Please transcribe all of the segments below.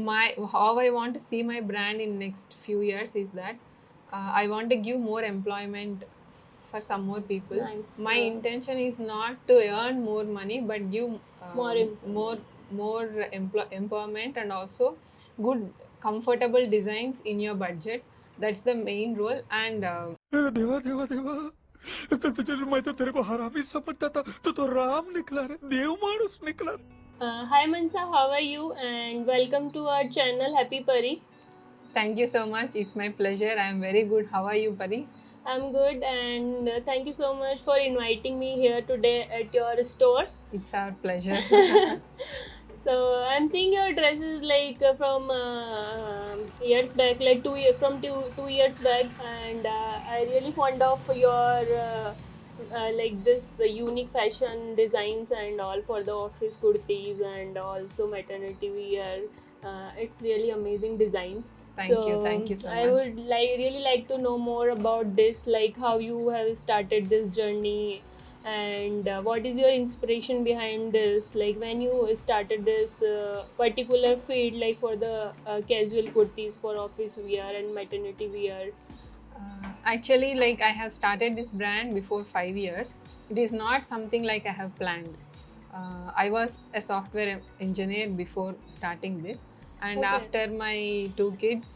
my how I want to see my brand in next few years is that I want to give more employment for some more people. Nice. My intention is not to earn more money, but give More more employment. empowerment and also good comfortable designs in your budget. That's the main role. And अरे देवा देवा देवा मैं तो तेरे को हरामी समझता था तो राम निकला रे देव मानुस निकला रे Hi Mansa, how are you? And welcome to our channel Happy Pari. thank you so much. It's my pleasure. I am very good. How are you, Pari? I'm good, and thank you so much for inviting me here today at your store. It's our pleasure. So I'm seeing your dresses like from years back, like from 2 years back, and I really fond of your like this unique fashion designs and all for the office kurtis and also maternity wear. It's really amazing designs. Thank you so I much. would really like to know more about this, like how you have started this journey, and what is your inspiration behind this, like when you started this particular field, like for the casual kurtis for office wear and maternity wear. Actually, like I have started this brand before 5 years. It is not something like I have planned. I was a software engineer before starting this, and Okay. after my two kids,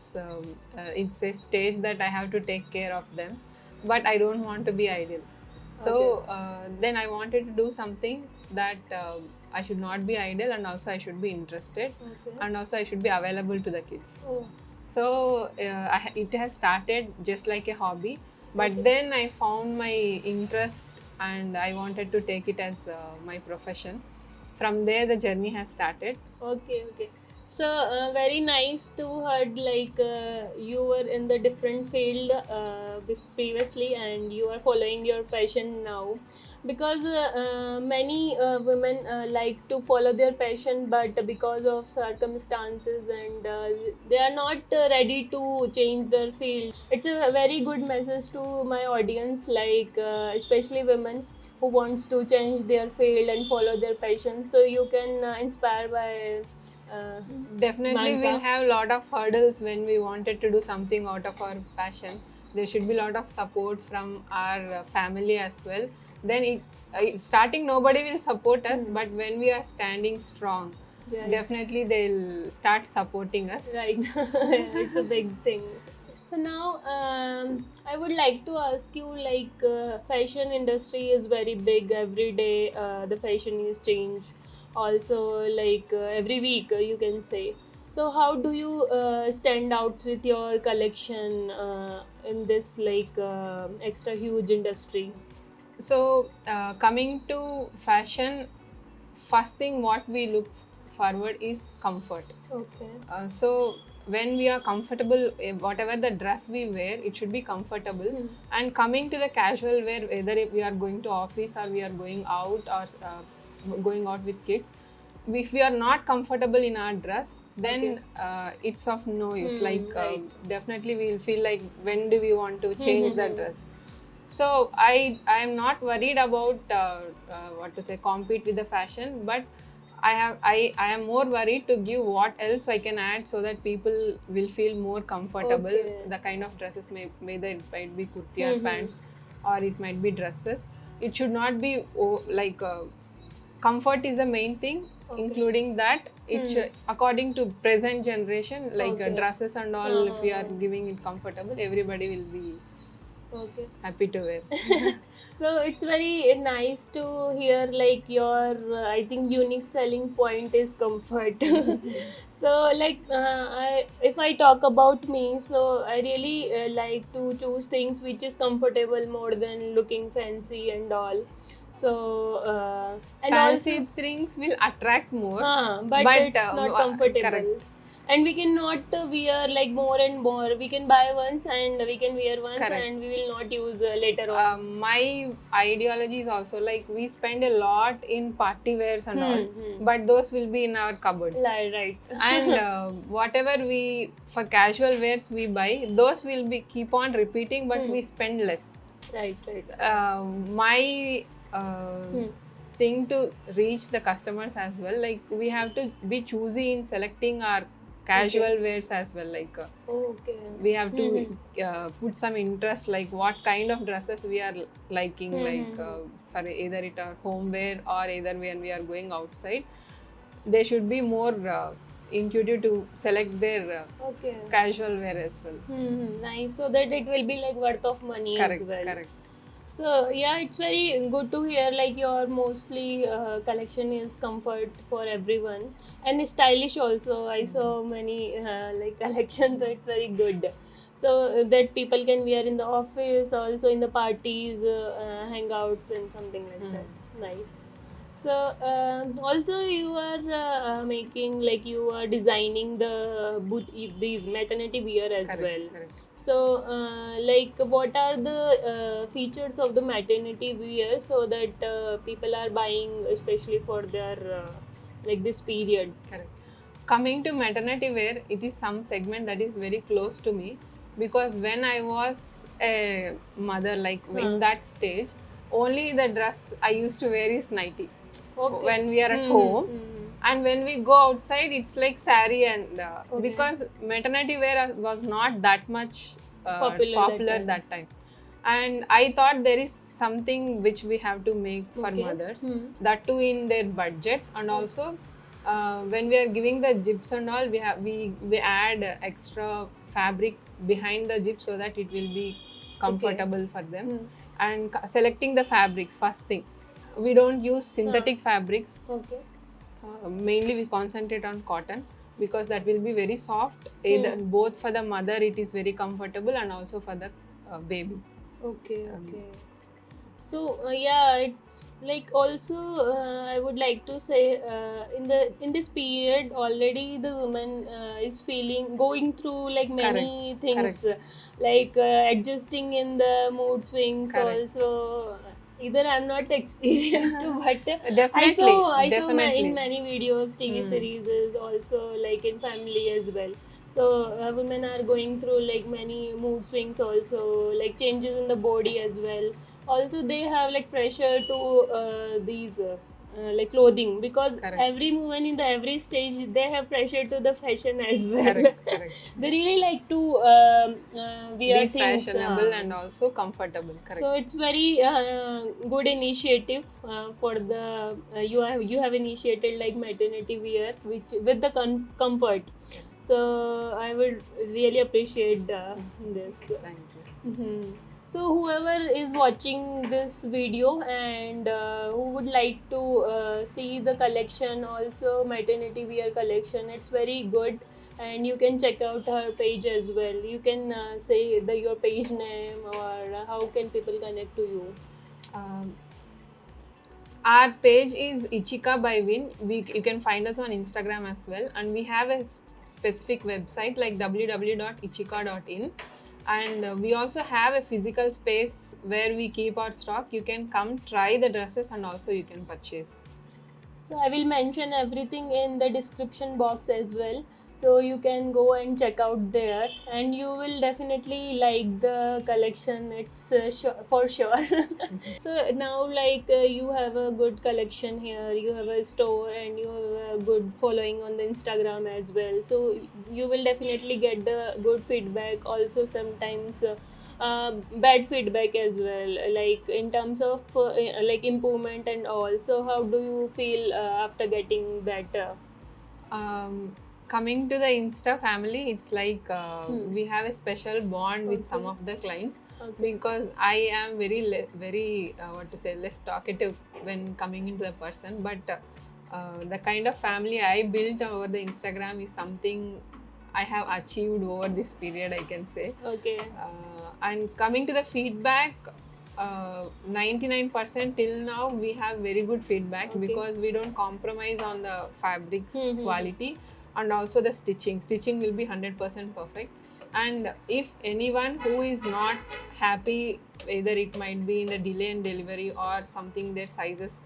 it's a stage that I have to take care of them. But I don't want to be idle. So then I wanted to do something that I should not be idle, and also I should be interested, Okay. and also I should be available to the kids. Oh. So it has started just like a hobby, but Okay. then I found my interest and I wanted to take it as my profession. From there, the journey has started. Okay, okay. So very nice to heard like you were in the different field previously, and you are following your passion now, because many women like to follow their passion, but because of circumstances and they are not ready to change their field. It's a very good message to my audience, like especially women who wants to change their field and follow their passion, so you can inspire by Definitely, Mansa. we'll have a lot of hurdles when we wanted to do something out of our passion. There should be a lot of support from our family as well. Then, starting, nobody will support us, but when we are standing strong, Right. definitely they'll start supporting us. Right. It's a big thing. So now I would like to ask you, like fashion industry is very big every day. The fashion is changed also, like every week, you can say. So how do you stand out with your collection in this like extra huge industry? So, coming to fashion, first thing what we look forward is comfort. Okay. So, when we are comfortable, whatever the dress we wear, it should be comfortable. And coming to the casual wear, whether if we are going to office or we are going out or going out with kids, if we are not comfortable in our dress, then it's of no use. Like Right. definitely we'll feel like when do we want to change the dress. So I am not worried about what to say compete with the fashion, but I am more worried to give what else I can add so that people will feel more comfortable. Okay. The kind of dresses either it might be kurti or pants, or it might be dresses. It should not be like comfort is the main thing. Okay. Including that, it according to present generation, like Okay. dresses and all, if we are giving it comfortable, everybody will be Okay. happy to wear. So it's very nice to hear like your I think unique selling point is comfort. So like if I talk about me, so I really like to choose things which is comfortable more than looking fancy and all. So and Fancy also things will attract more, but it's not comfortable. correct. And we cannot wear like more and more. We can buy once and we can wear once, Correct. and we will not use later on. My ideology is also like we spend a lot in party wears and all, but those will be in our cupboards. Right. And whatever we for casual wears we buy, those will be keep on repeating, but we spend less. Right. My thing to reach the customers as well, like we have to be choosy in selecting our casual wears as well. Like Okay. we have to put some interest, like what kind of dresses we are liking, like for either it are home wear or either when we are going outside. They should be more intuitive to select their Okay. casual wear as well. Nice. So that it will be like worth of money as Correct, well. correct. So yeah, it's very good to hear like your mostly collection is comfort for everyone and stylish also. I saw many like collections, so it's very good. So that people can wear in the office, also in the parties, hangouts, and something like that. Nice. So also you are making like you are designing the these maternity wear as Correct, well. correct. So, like, what are the features of the maternity wear so that people are buying, especially for their like this period? Correct. Coming to maternity wear, it is some segment that is very close to me, because when I was a mother, like in that stage, only the dress I used to wear is nighty Okay. when we are at home. And when we go outside, it's like sari, and Okay. because maternity wear was not that much Popular that time. And I thought there is something which we have to make for Okay. mothers, that too in their budget. And also when we are giving the jibs and all, we add extra fabric behind the jib so that it will be comfortable for them. And selecting the fabrics, first thing, we don't use synthetic fabrics. Okay. Mainly we concentrate on cotton, because that will be very soft, either both for the mother it is very comfortable, and also for the baby. Okay. So yeah, it's like also I would like to say in this period already the woman is going through like many things, like adjusting in the mood swings. Correct. Also, either I'm not experienced, but Definitely, I saw definitely. in many videos, TV series, is also like in family as well. So women are going through like many mood swings, also like changes in the body as well. Also they have like pressure to these like clothing, because Correct. every woman in the every stage they have pressure to the fashion as well. Correct. They really like to wear Be things, fashionable and also comfortable. Correct. so it's very good initiative for the you have initiated like maternity wear which with the comfort. So I would really appreciate this. Thank you. So whoever is watching this video and who would like to see the collection, also maternity wear collection, it's very good, and you can check out her page as well. You can say your page name, or how can people connect to you? Our page is Ichika by Win. You can find us on Instagram as well, and we have a specific website like www.ichika.in. And we also have a physical space where we keep our stock. You can come try the dresses, and also you can purchase. So I will mention everything in the description box as well, so you can go and check out there, and you will definitely like the collection. It's for sure. So now like you have a good collection here, you have a store, and you have a good following on the Instagram as well, so you will definitely get the good feedback. Also sometimes bad feedback as well, like in terms of like improvement and all. So how do you feel after getting that Coming to the Insta family, it's like we have a special bond with some Okay. of the clients, Okay. because I am very less talkative when coming into the person. But the kind of family I built over the Instagram is something I have achieved over this period, I can say. Okay. And coming to the feedback, 99% till now we have very good feedback, Okay. because we don't compromise on the fabrics Mhm. quality, and also the stitching will be 100% perfect. And if anyone who is not happy, either it might be in the delay in delivery or something, their sizes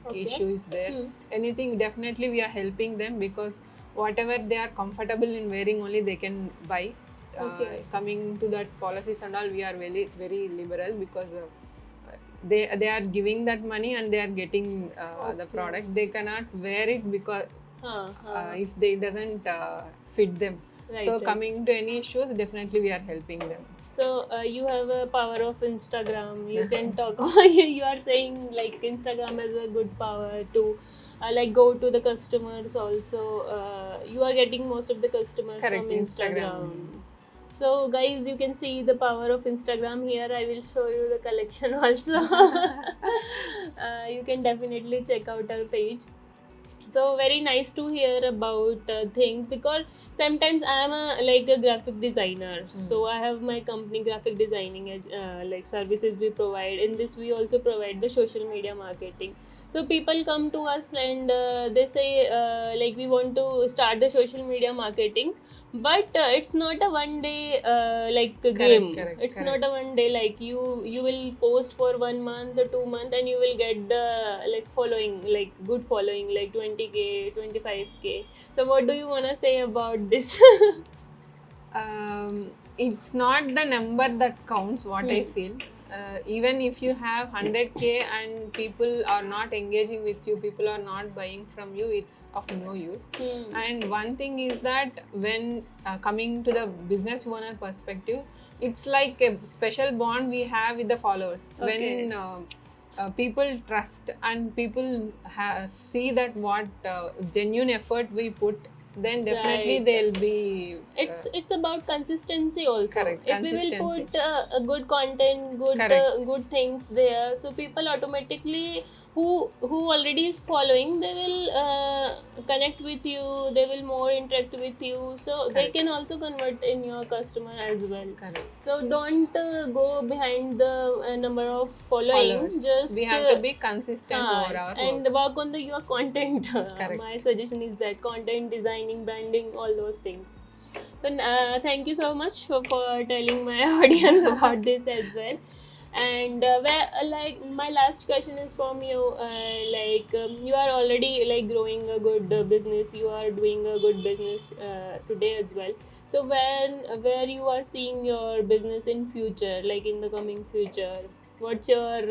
Okay. issue is there, anything, definitely we are helping them, because whatever they are comfortable in wearing, only they can buy. Okay. Coming to that policies and all, we are very liberal, because they are giving that money and they are getting the Okay. product. They cannot wear it, because if they doesn't fit them. Right, So right. coming to any issues, definitely we are helping them. So you have a power of Instagram. You can talk. You are saying like Instagram has a good power to like go to the customers also. You are getting most of the customers Correct, from Instagram. Instagram. So guys, you can see the power of Instagram here. I will show you the collection also. You can definitely check out our page. So very nice to hear about things, because sometimes I am a graphic designer. So I have my company graphic designing like services we provide. In this we also provide the social media marketing. So people come to us and they say like we want to start the social media marketing, but it's not a one day game. correct, It's correct. not a one day, like you will post for 1 month or 2 months and you will get the like following, like good following, like 20K 25K. So what do you want to say about this? It's not the number that counts, what I Hmm. feel. Even if you have 100K and people are not engaging with you, people are not buying from you, it's of no use. Hmm. And one thing is that when coming to the business owner perspective, it's like a special bond we have with the followers. Okay. When people trust and people see that what genuine effort we put, then definitely Right. they'll be It's about consistency also. correct, If we will consistency. put a good content, Correct. good things there, so people automatically who already is following, they will connect with you, they will more interact with you, so they Correct. can also convert in your customer as well. Correct. So don't go behind the number of following. Followers. Just We have to be consistent over our and work. work on the your content. Correct. My suggestion is that content designing, branding, all those things. So thank you so much for telling my audience about this as well. And like my last question is from you. You are already like growing a good business. You are doing a good business today as well. So where you are seeing your business in future, like in the coming future? What's your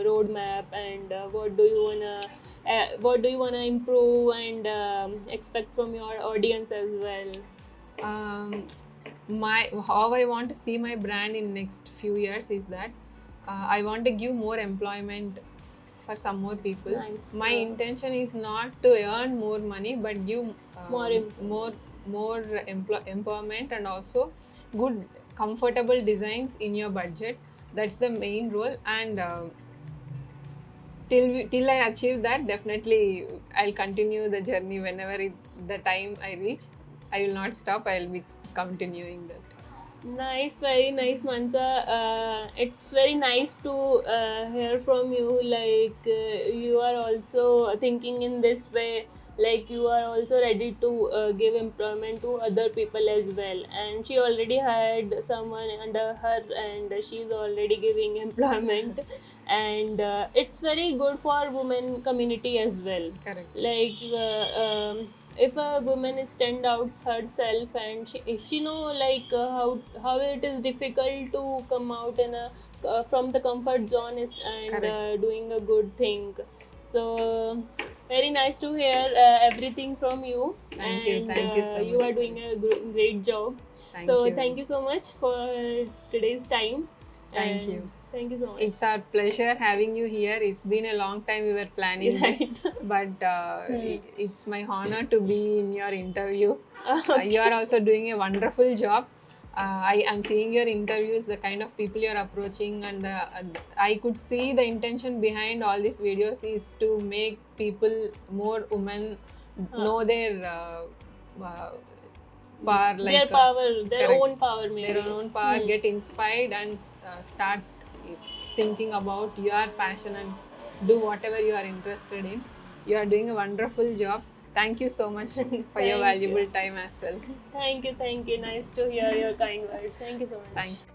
roadmap, and what do you wanna improve and expect from your audience as well? Um, how I want to see my brand in next few years is that I want to give more employment for some more people. Nice. My intention is not to earn more money, but give More more empowerment and also good comfortable designs in your budget. That's the main role. And till I achieve that, definitely I'll continue the journey whenever the time I reach. I will not stop. I'll be continuing that. Nice, very nice, Mansa. It's very nice to hear from you. You are also thinking in this way. Like you are also ready to give employment to other people as well. And she already had someone under her, and she's already giving employment. And it's very good for women community as well. Correct. If a woman stand out herself, and she know how it is difficult to come out in a from the comfort zone and Correct. doing a good thing. So very nice to hear everything from you. Thank you. And Thank you so you much. are doing a great job. Thank So you. thank you so much for today's time. Thank And you. Thank you so much. It's our pleasure having you here. It's been a long time we were planning this, Right. but it's my honor to be in your interview. Okay. You are also doing a wonderful job. I am seeing your interviews, the kind of people you're approaching, and I could see the intention behind all these videos is to make people, more women, know their power, like Their power, their correct. own power, maybe. Their own power, Hmm. get inspired and start thinking about your passion and do whatever you are interested in. You are doing a wonderful job. Thank you so much for your Thank valuable you. time as well. Thank you, thank you. Nice to hear your kind words. Thank you so much. Thank you.